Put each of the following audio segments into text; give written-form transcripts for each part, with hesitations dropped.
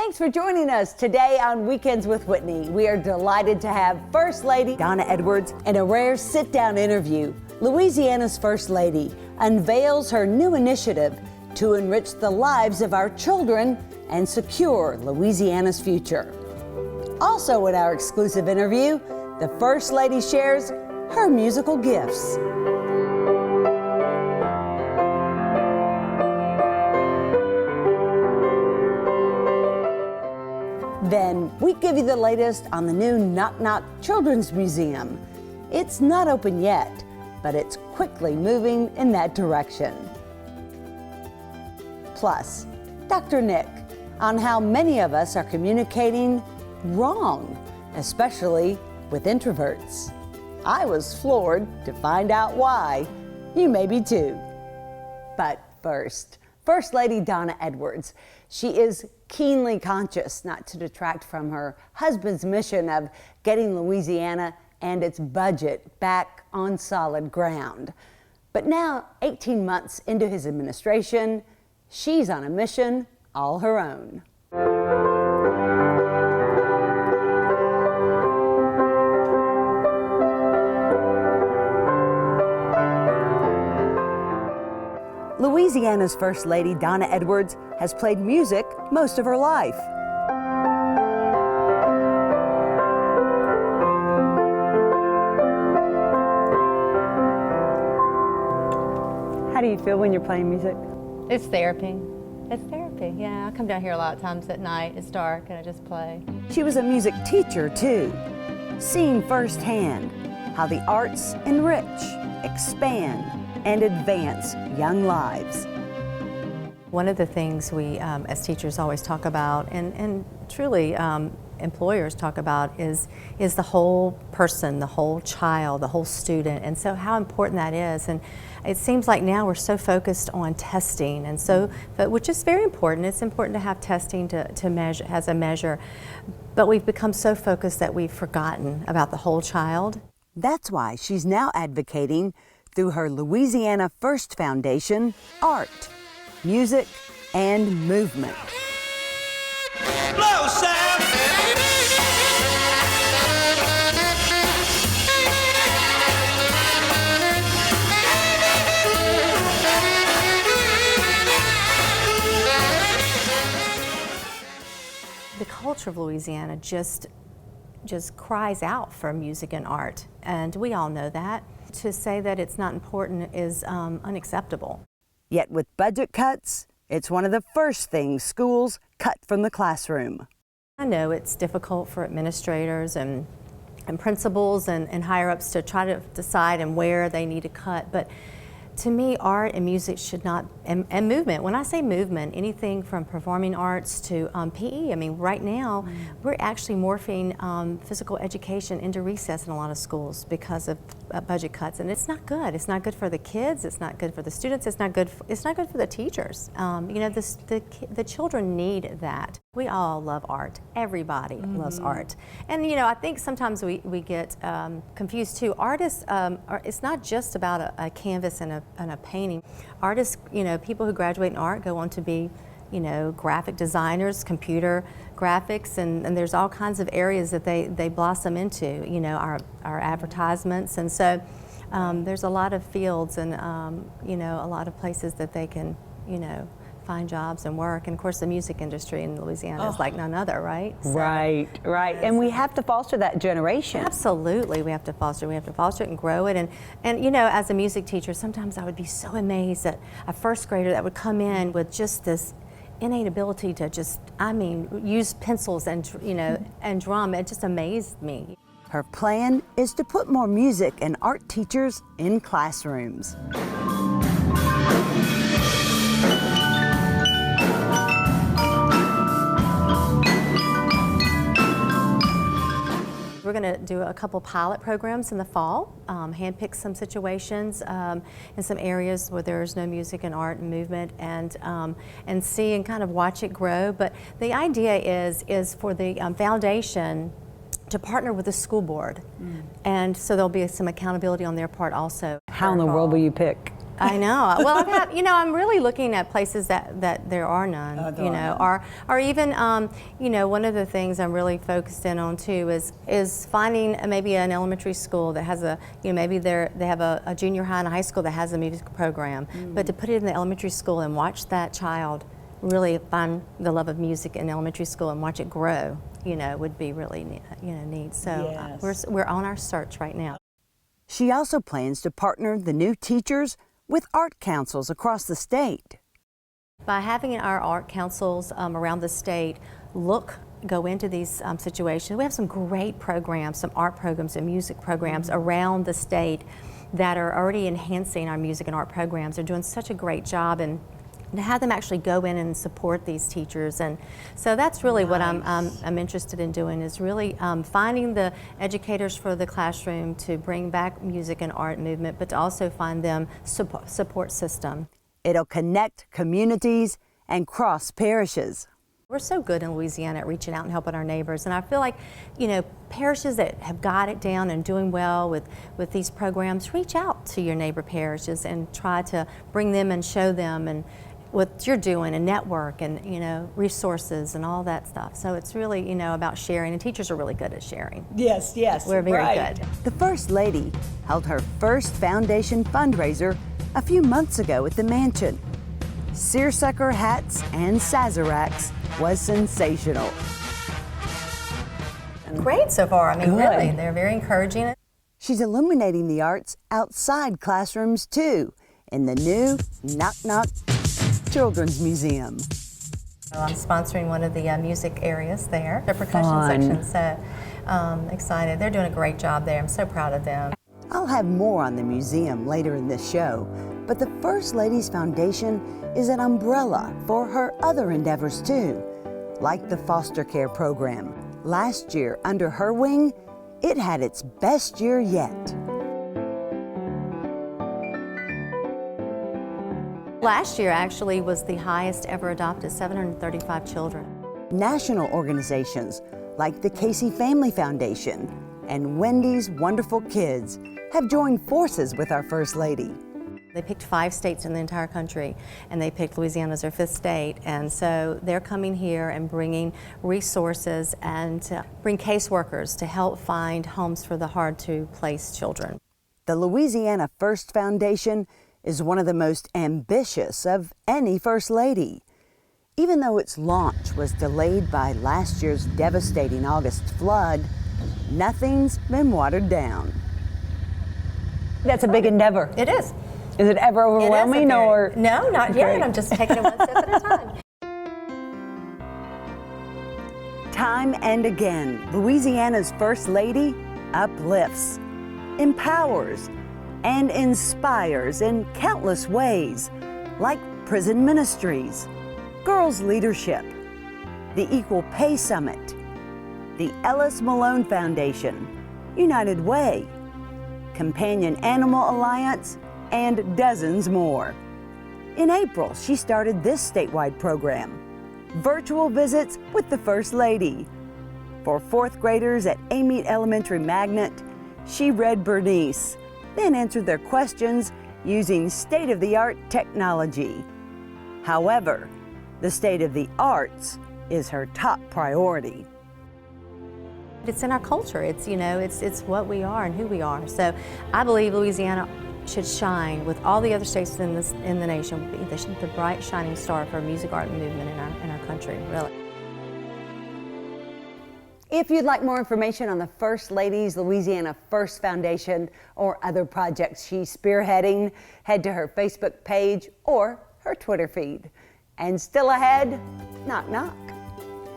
Thanks for joining us today on Weekends with Whitney. We are delighted to have First Lady Donna Edwards in a rare sit-down interview. Louisiana's First Lady unveils her new initiative to enrich the lives of our children and secure Louisiana's future. Also in our exclusive interview, the First Lady shares her musical gifts. Then we give you the latest on the new Knock Knock Children's Museum. It's not open yet, but it's quickly moving in that direction. Plus, Dr. Nick on how many of us are communicating wrong, especially with introverts. I was floored to find out why. You may be too. But first, First Lady Donna Edwards. She is keenly conscious not to detract from her husband's mission of getting Louisiana and its budget back on solid ground. But now, 18 months into his administration, she's on a mission all her own. Louisiana's First Lady, Donna Edwards, has played music most of her life. How do you feel when you're playing music? It's therapy. It's therapy, yeah. I come down here a lot of times at night. It's dark and I just play. She was a music teacher too, seeing firsthand how the arts enrich, expand, and advance young lives. One of the things we as teachers always talk about, and truly employers talk about, is the whole person, the whole child, the whole student, and so how important that is. And it seems like now we're so focused on testing, and so, which is very important. It's important to have testing to measure as a measure, but we've become so focused that we've forgotten about the whole child. That's why she's now advocating through her Louisiana First Foundation, art, music, and movement. Blow, Sam. The culture of Louisiana just cries out for music and art, and we all know that. To say that it's not important is unacceptable. Yet with budget cuts, it's one of the first things schools cut from the classroom. I know it's difficult for administrators and principals and higher-ups to try to decide and where they need to cut, but to me, art and music should not, and movement. When I say movement, anything from performing arts to PE. I mean, right now, we're actually morphing physical education into recess in a lot of schools because of budget cuts, and it's not good. It's not good for the kids. It's not good for the students. It's not good for the teachers. You know, the children need that. We all love art. Everybody loves art, and you know, I think sometimes we get confused too. Artists, it's not just about a canvas and a painting. Artists, you know, people who graduate in art go on to be, you know, graphic designers, computer graphics, and there's all kinds of areas that they blossom into, you know, our advertisements, and so there's a lot of fields and, you know, a lot of places that they can, you know, find jobs and work. And of course the music industry in Louisiana is like none other, right? So, right. And we have to foster that generation. Absolutely, we have to foster it and grow it. And you know, as a music teacher, sometimes I would be so amazed at a first grader that would come in with just this innate ability to just, I mean, use pencils and, you know, and drum. It just amazed me. Her plan is to put more music and art teachers in classrooms. We're going to do a couple pilot programs in the fall, handpick some situations in some areas where there's no music and art and movement, and see and kind of watch it grow. But the idea is for the foundation to partner with the school board, and so there'll be some accountability on their part also. How in the world will you pick? I know. Well, I'm really looking at places that there are none, or even, one of the things I'm really focused in on too is finding maybe an elementary school that has maybe they have a junior high and a high school that has a music program, but to put it in the elementary school and watch that child really find the love of music in elementary school and watch it grow, would be really, neat. So yes. we're on our search right now. She also plans to partner the new teachers with art councils across the state. By having our art councils around the state go into these situations, we have some great programs, some art programs and music programs around the state that are already enhancing our music and art programs. They're doing such a great job, and to have them actually go in and support these teachers. And so that's really what I'm interested in doing, is really finding the educators for the classroom to bring back music and art movement, but to also find them support system. It'll connect communities and cross parishes. We're so good in Louisiana at reaching out and helping our neighbors, and I feel like, parishes that have got it down and doing well with these programs, reach out to your neighbor parishes and try to bring them and show them and what you're doing, and network, and resources and all that stuff. So it's really about sharing, and teachers are really good at sharing. Yes, We're very good. The First Lady held her first foundation fundraiser a few months ago at the mansion. Seersucker hats and sazeracs was sensational. Great so far. I mean, Good. really, they're very encouraging. She's illuminating the arts outside classrooms too, in the new Knock Knock Children's Museum. I'm sponsoring one of the music areas there, the percussion Fun. section, so excited. They're doing a great job there. I'm so proud of them. I'll have more on the museum later in this show, but the First Lady's Foundation is an umbrella for her other endeavors too, like the foster care program. Last year, under her wing, it had its best year yet. Last year actually was the highest ever adopted, 735 children. National organizations like the Casey Family Foundation and Wendy's Wonderful Kids have joined forces with our First Lady. They picked 5 states in the entire country, and they picked Louisiana as their 5th state, and so they're coming here and bringing resources and bring caseworkers to help find homes for the hard-to-place children. The Louisiana First Foundation is one of the most ambitious of any First Lady. Even though its launch was delayed by last year's devastating August flood, nothing's been watered down. That's a big endeavor. It is. Is it ever overwhelming or? No, not yet. Great. I'm just taking it one step at a time. Time and again, Louisiana's First Lady uplifts, empowers, and inspires in countless ways, like prison ministries, girls leadership, the Equal Pay Summit, the Ellis Malone Foundation, United Way, Companion Animal Alliance, and dozens more. In April, she started this statewide program, Virtual Visits with the First Lady. For 4th graders at Amite Elementary Magnet, she read Bernice, then answered their questions using state-of-the-art technology. However, the state of the arts is her top priority. It's in our culture. It's it's what we are and who we are. So I believe Louisiana should shine with all the other states in the nation. They should be the bright shining star for music, art, and movement in our country. Really. If you'd like more information on the First Lady's Louisiana First Foundation or other projects she's spearheading, head to her Facebook page or her Twitter feed. And still ahead, knock knock.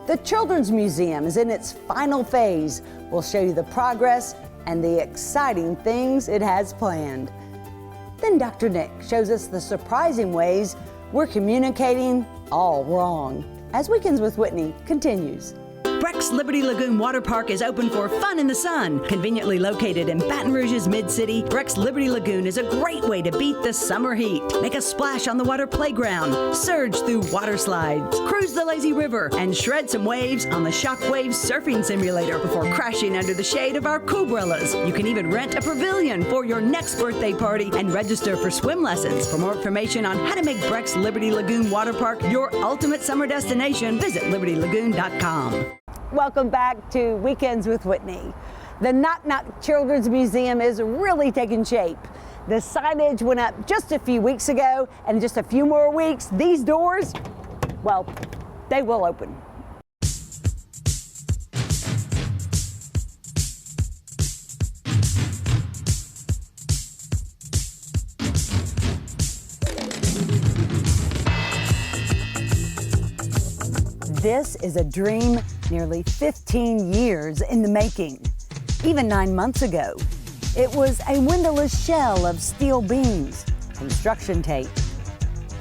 The Children's Museum is in its final phase. We'll show you the progress and the exciting things it has planned. Then Dr. Nick shows us the surprising ways we're communicating all wrong. As Weekends with Whitney continues. Breck's Liberty Lagoon Water Park is open for fun in the sun. Conveniently located in Baton Rouge's mid-city, Breck's Liberty Lagoon is a great way to beat the summer heat. Make a splash on the water playground, surge through water slides, cruise the lazy river, and shred some waves on the Shockwave surfing simulator before crashing under the shade of our Coolbrellas. You can even rent a pavilion for your next birthday party and register for swim lessons. For more information on how to make Breck's Liberty Lagoon Water Park your ultimate summer destination, visit libertylagoon.com. Welcome back to Weekends with Whitney. The Knock Knock Children's Museum is really taking shape. The signage went up just a few weeks ago, and in just a few more weeks, these doors, well, they will open. This is a dream nearly 15 years in the making. Even 9 months ago, it was a windowless shell of steel beams, construction tape,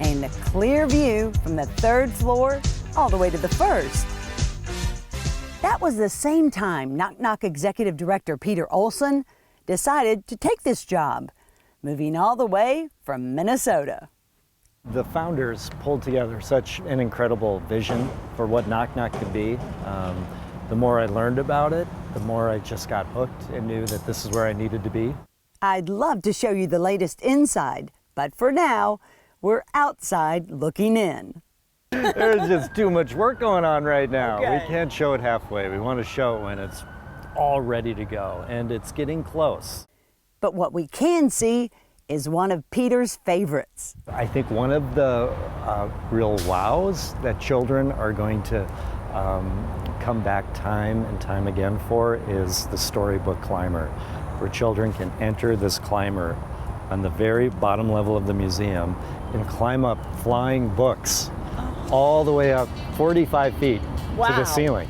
and a clear view from the 3rd floor all the way to the 1st. That was the same time Knock Knock Executive Director Peter Olson decided to take this job, moving all the way from Minnesota. The founders pulled together such an incredible vision for what Knock Knock could be. The more I learned about it, the more I just got hooked and knew that this is where I needed to be. I'd love to show you the latest inside, but for now, we're outside looking in. There's just too much work going on right now. Okay. We can't show it halfway. We want to show it when it's all ready to go, and it's getting close. But what we can see is one of Peter's favorites. I think one of the real wows that children are going to come back time and time again for is the storybook climber, where children can enter this climber on the very bottom level of the museum and climb up flying books all the way up 45 feet to the ceiling.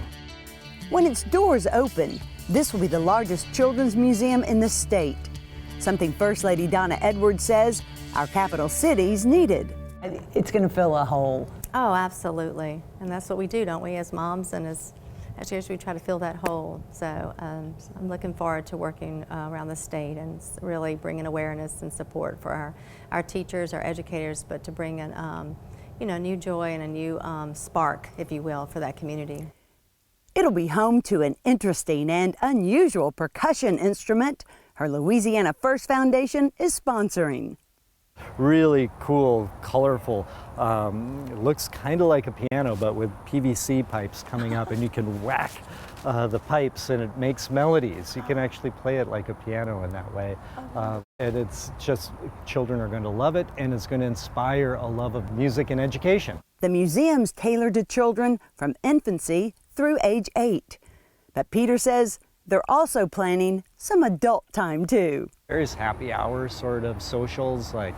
When its doors open, this will be the largest children's museum in the state. Something First Lady Donna Edwards says our capital cities needed. It's going to fill a hole. Oh, absolutely. And that's what we do, don't we, as moms and as teachers, we try to fill that hole. So I'm looking forward to working around the state and really bringing awareness and support for our teachers, our educators, but to bring in new joy and a new spark, if you will, for that community. It'll be home to an interesting and unusual percussion instrument her Louisiana First Foundation is sponsoring. Really cool, colorful, it looks kind of like a piano, but with PVC pipes coming up, and you can whack the pipes and it makes melodies. You can actually play it like a piano in that way. And it's just, children are going to love it, and it's going to inspire a love of music and education. The museum's tailored to children from infancy through age 8. But Peter says they're also planning some adult time too. There's happy hour sort of socials, like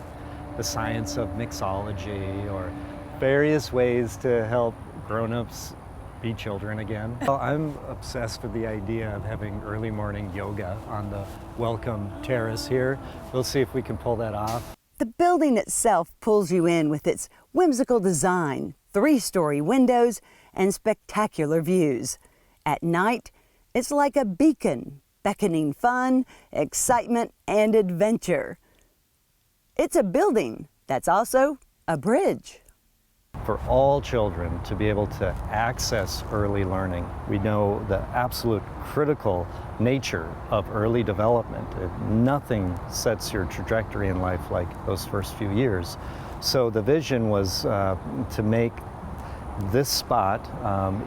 the science of mixology, or various ways to help grown-ups be children again. Well, I'm obsessed with the idea of having early morning yoga on the welcome terrace here. We'll see if we can pull that off. The building itself pulls you in with its whimsical design, 3-story windows, and spectacular views. At night, it's like a beacon, beckoning fun, excitement, and adventure. It's a building that's also a bridge. For all children to be able to access early learning, we know the absolute critical nature of early development. Nothing sets your trajectory in life like those first few years. So the vision was to make this spot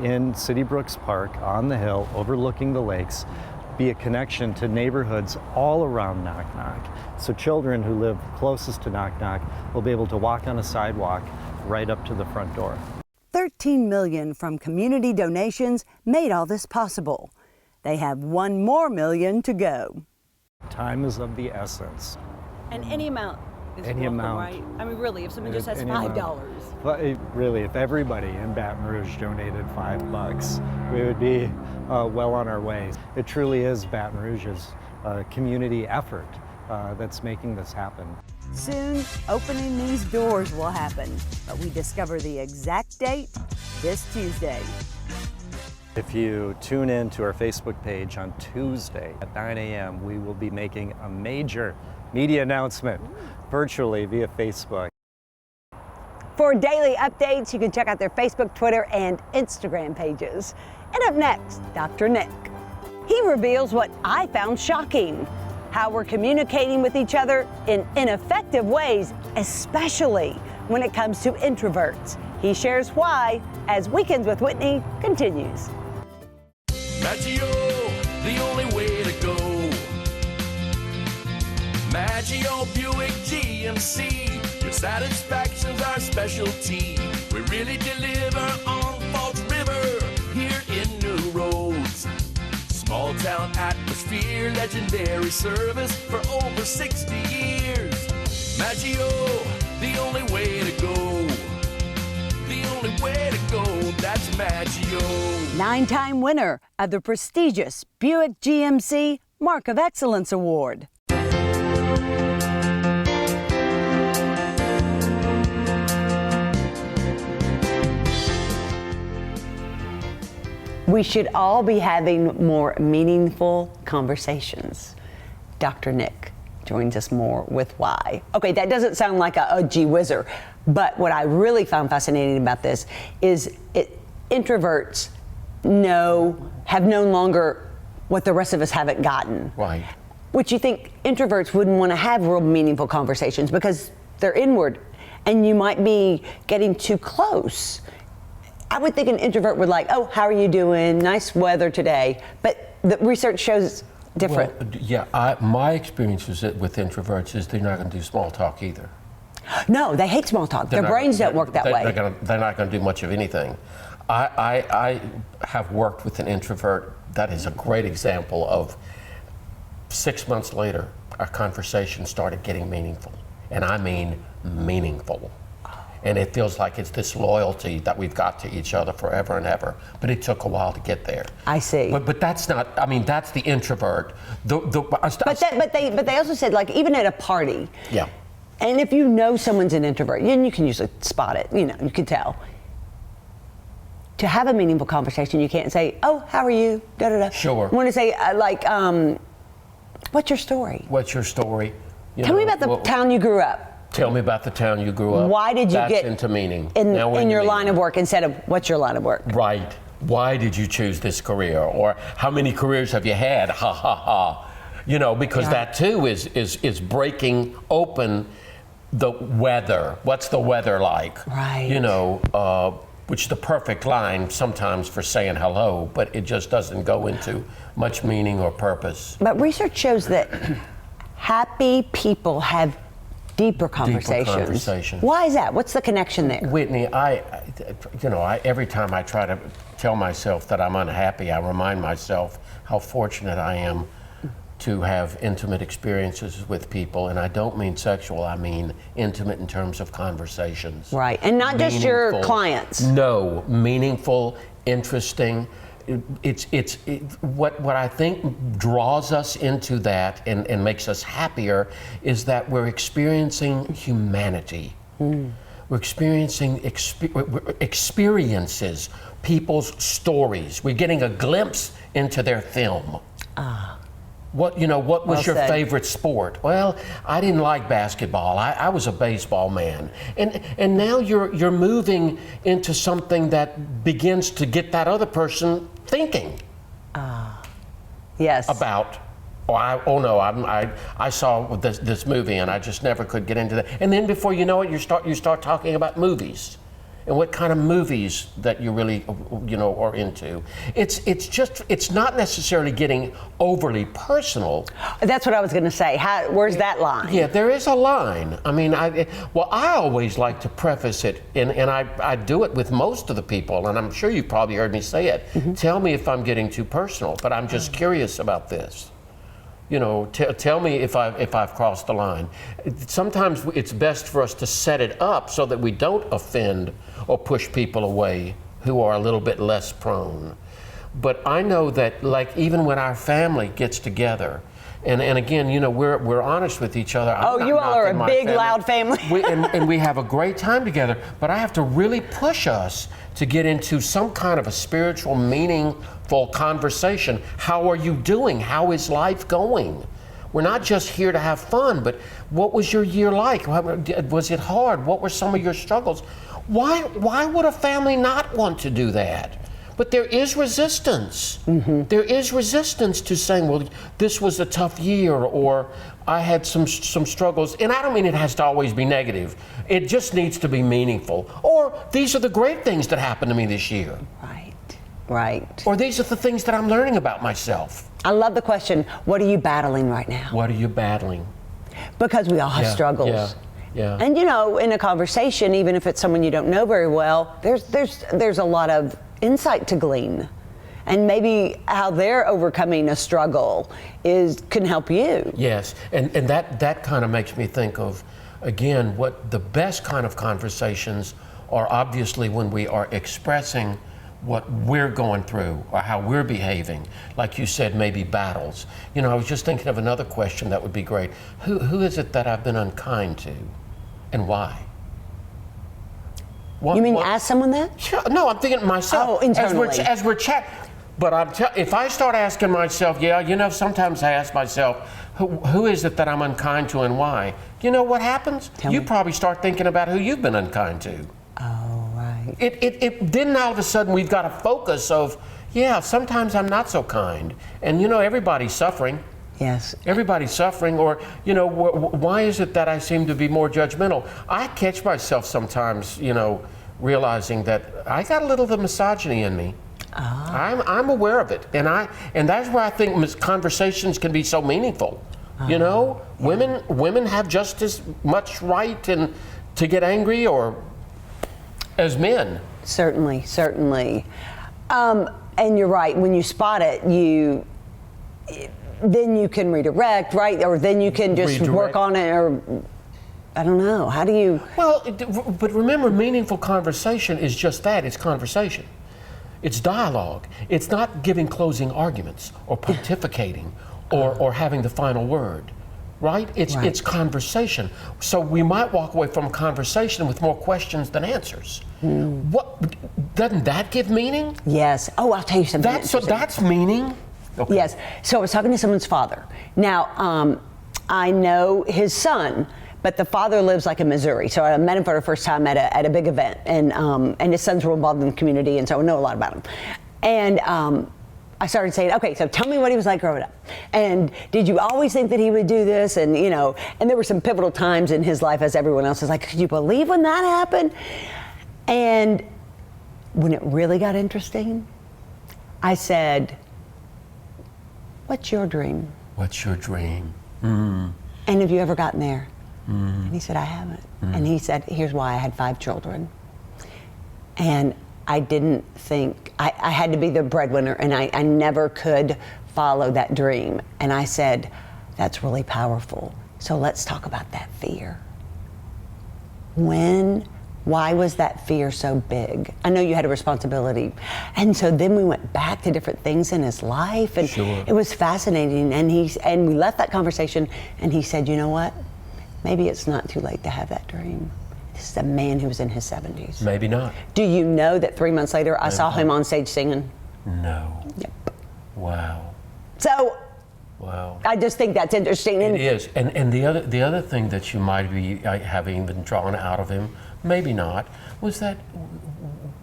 in City Brooks Park on the hill overlooking the lakes be a connection to neighborhoods all around Knock Knock. So children who live closest to Knock Knock will be able to walk on a sidewalk right up to the front door. $13 million from community donations made all this possible. They have $1 more million to go. Time is of the essence. And any amount is Any welcome, amount. right? I mean, really, if someone just has Any $5. amount. But really, if everybody in Baton Rouge donated $5, we would be well on our way. It truly is Baton Rouge's community effort that's making this happen. Soon, opening these doors will happen, but we discover the exact date this Tuesday. If you tune in to our Facebook page on Tuesday at 9 a.m., we will be making a major media announcement virtually via Facebook. For daily updates, you can check out their Facebook, Twitter, and Instagram pages. And up next, Dr. Nick. He reveals what I found shocking, how we're communicating with each other in ineffective ways, especially when it comes to introverts. He shares why as Weekends with Whitney continues. Maggio, the only way to go. Maggio Buick GMC, your satisfaction's our specialty. We really deliver on Falls River, here in New Roads. Small town atmosphere, legendary service for over 60 years. Maggio, the only way to go. The only way to go, that's Maggio. 9-time winner of the prestigious Buick GMC Mark of Excellence Award. We should all be having more meaningful conversations. Dr. Nick joins us more with why. Okay, that doesn't sound like a gee whizzer, but what I really found fascinating about this is introverts have no longer what the rest of us haven't gotten. Right. Which you think introverts wouldn't want to have real meaningful conversations because they're inward and you might be getting too close. I would think an introvert would like, oh, how are you doing? Nice weather today. But the research shows different. Well, yeah, my experience with introverts is they're not going to do small talk either. No, they hate small talk. Their brains don't work that way. They're not going to do much of anything. I have worked with an introvert that is a great example of 6 months later, our conversation started getting meaningful. And I mean meaningful. And it feels like it's this loyalty that we've got to each other forever and ever. But it took a while to get there. I see. But that's not, I mean, that's the introvert. But they also said, like, even at a party. Yeah. And if you know someone's an introvert, and you can usually spot it, you can tell. To have a meaningful conversation, you can't say, oh, how are you? Da, da, da. Sure. I want to say, what's your story? What's your story? Tell me about the town you grew up. Tell me about the town you grew up. Why did you get into meaning in your line of work instead of what's your line of work? Right. Why did you choose this career? Or how many careers have you had? Ha ha ha. Because that too is breaking open the weather. What's the weather like? Right. Which is the perfect line sometimes for saying hello, but it just doesn't go into much meaning or purpose. But research shows that happy people have deeper conversations. Why is that? What's the connection there? Whitney, every time I try to tell myself that I'm unhappy, I remind myself how fortunate I am to have intimate experiences with people, and I don't mean sexual, I mean intimate in terms of conversations. Right, and not just your clients. No, meaningful, interesting. What I think draws us into that and makes us happier is that we're experiencing humanity. We're experiencing experiences, people's stories. We're getting a glimpse into their film. What was your favorite sport? Well, I didn't like basketball. I was a baseball man. And now you're moving into something that begins to get that other person thinking. Yes. About, I saw this movie and I just never could get into that. And then before you know it, you start talking about movies. And what kind of movies that you really, are into. It's not necessarily getting overly personal. That's what I was going to say. Where's that line? Yeah, there is a line. I mean, I always like to preface it, and I do it with most of the people, and I'm sure you've probably heard me say it. Mm-hmm. Tell me if I'm getting too personal, but I'm just curious about this. Tell me if I've crossed the line. Sometimes it's best for us to set it up so that we don't offend or push people away who are a little bit less prone. But I know that, like, even when our family gets together, And again, you know, we're honest with each other. I'm Oh, not you all are knocking a my big, family. loud family. and we have a great time together, but I have to really push us to get into some kind of a spiritual, meaningful conversation. How are you doing? How is life going? We're not just here to have fun, but what was your year like? Was it hard? What were some of your struggles? Why would a family not want to do that? But there is resistance. There is resistance to saying, well, this was a tough year, or I had some struggles. And I don't mean it has to always be negative. It just needs to be meaningful. Or these are the great things that happened to me this year. Right. Or these are the things that I'm learning about myself. I love the question, what are you battling right now? What are you battling? Because we all have Yeah, struggles. yeah. And you know, in a conversation, even if it's someone you don't know very well, there's a lot of insight to glean. And maybe how they're overcoming a struggle can help you. Yes, and that kind of makes me think of, again, what the best kind of conversations are obviously when we are expressing what we're going through or how we're behaving. Like you said, maybe battles. You know, I was just thinking of another question that would be great. Who is it that I've been unkind to, and why? You mean ask someone that? Sure, no, I'm thinking myself. Oh, internally. As we're chatting. But if I start asking myself, yeah, you know, sometimes I ask myself, who is it that I'm unkind to and why? You know what happens? You probably start thinking about who you've been unkind to. Oh, right. Then all of a sudden we've got a focus of, yeah, sometimes I'm not so kind. And you know, everybody's suffering. Yes. Everybody's suffering, or, you know, why is it that I seem to be more judgmental? I catch myself sometimes, you know, realizing that I got a little of the misogyny in me. I'm aware of it, and that's where I think conversations can be so meaningful. You know, women have just as much right to get angry or as men. Certainly. And you're right. When you spot it, then you can redirect, right? Or then you can just work on it, or I don't know. How do you? Well, but remember, meaningful conversation is just that. It's conversation. It's dialogue. It's not giving closing arguments or pontificating or having the final word, right? It's conversation. So we might walk away from a conversation with more questions than answers. What doesn't that give meaning? Yes. Oh, I'll tell you something. That's meaning. Okay. Yes. So I was talking to someone's father. Now, I know his son, but the father lives like in Missouri. So I met him for the first time at a big event, and his sons were involved in the community, and so I know a lot about him. And I started saying, okay, so tell me what he was like growing up. And did you always think that he would do this? And, you know, and there were some pivotal times in his life, as everyone else is like, could you believe when that happened? And when it really got interesting, I said, what's your dream? What's your dream? And have you ever gotten there? And he said, I haven't. And he said, here's why: I had 5 children. And I didn't think, I had to be the breadwinner, and I never could follow that dream. And I said, that's really powerful. So let's talk about that fear. Why was that fear so big? I know you had a responsibility. And so then we went back to different things in his life, and it was fascinating. And we left that conversation, and he said, you know what? Maybe it's not too late to have that dream. This is a man who was in his 70s. Maybe not. Do you know that 3 months later, I saw him on stage singing? No. Yep. Wow. So, wow. I just think that's interesting. It is. And the other thing that you might be having been drawn out of him, maybe not, was that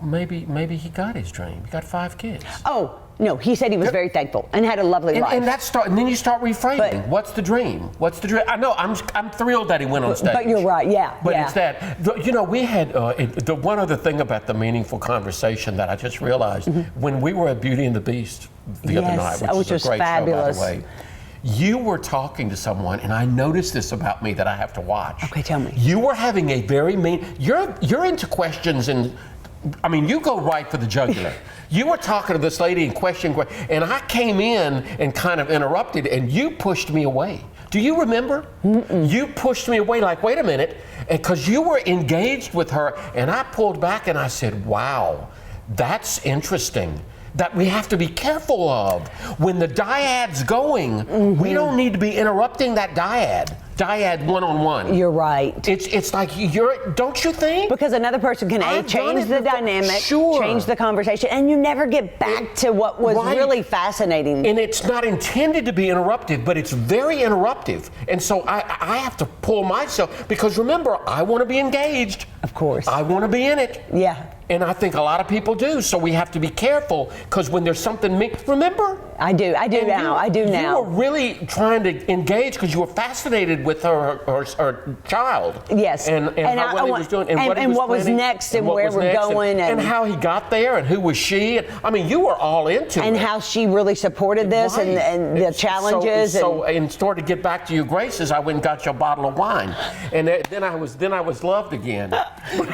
maybe he got his dream. He got 5 kids. Oh, no, he said he was very thankful and had a lovely life. And then you start reframing. What's the dream? What's the dream? I know, I'm thrilled that he went on stage. But you're right, yeah. But it's that, you know, we had, the one other thing about the meaningful conversation that I just realized, when we were at Beauty and the Beast the other night, which was a great fabulous show, by the way, you were talking to someone, and I noticed this about me that I have to watch. Okay, tell me. You were having a very you're into questions, and I mean, you go right for the jugular. You were talking to this lady and and I came in and kind of interrupted, and you pushed me away. Do you remember? You pushed me away, like, wait a minute, because you were engaged with her, and I pulled back and I said, wow, that's interesting. that we have to be careful of. When the dyad's going, we don't need to be interrupting that dyad one-on-one. You're right. It's like don't you think? Because another person can I've done change it the before. dynamic, Sure. change the conversation, and you never get back to what was Right. really fascinating. And it's not intended to be interruptive, but it's very interruptive. And so I have to pull myself, because remember, I want to be engaged. Of course. I want to be in it. Yeah. And I think a lot of people do. So we have to be careful, because when there's something, remember? I do now. You were really trying to engage because you were fascinated with her child. Yes. And what he was doing, and what was next, and where we're going, and how he got there, and who was she. I mean, you were all into it. And how she really supported this, Right. and the challenges. So in order to get back to your graces, I went and got you a bottle of wine, and then I was loved again. But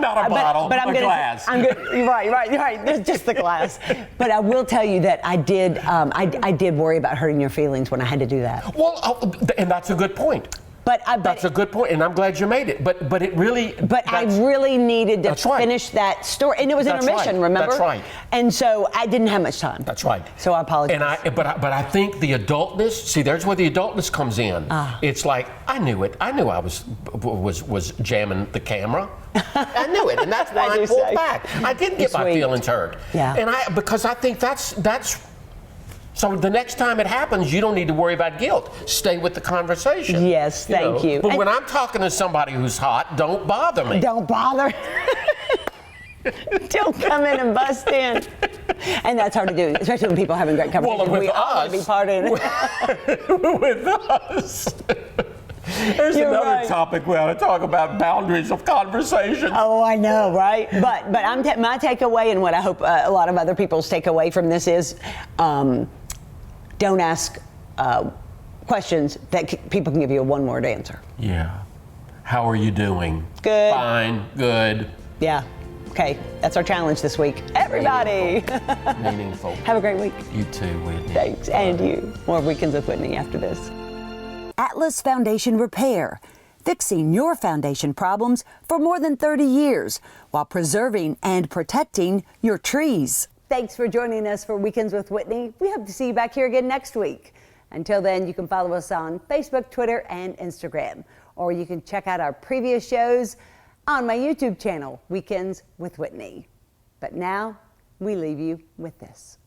Not a bottle, but I'm a glass. I'm good. Right. Just the glass. But I will tell you that I did worry about hurting your feelings when I had to do that. Well, and that's a good point. That's a good point, and I'm glad you made it. But it really. But I really needed to That's right. finish that story, and it was That's intermission. right. Remember? That's right. And so I didn't have much time. That's right. So I apologize. But I think the adultness. See, there's where the adultness comes in. It's like I knew it. I knew I was jamming the camera. I knew it, and that's why I pulled back. I didn't get my feelings hurt. Yeah. And because I think that's. So the next time it happens, you don't need to worry about guilt. Stay with the conversation. Yes, thank you. But when I'm talking to somebody who's hot, don't bother me. Don't bother. Don't come in and bust in. And that's hard to do, especially when people are having great conversations. Well, we all want to be part in it. With us. There's another topic we ought to talk about: boundaries of conversation. Oh, I know, right? But my takeaway, and what I hope a lot of other people's takeaway from this is, don't ask questions that people can give you a one-word answer. Yeah. How are you doing? Good. Fine. Good. Yeah. Okay. That's our challenge this week. Everybody. Meaningful. Have a great week. You too, Whitney. Thanks. And you. More Weekends with Whitney after this. Atlas Foundation Repair, fixing your foundation problems for more than 30 years while preserving and protecting your trees. Thanks for joining us for Weekends with Whitney. We hope to see you back here again next week. Until then, you can follow us on Facebook, Twitter, and Instagram. Or you can check out our previous shows on my YouTube channel, Weekends with Whitney. But now, we leave you with this.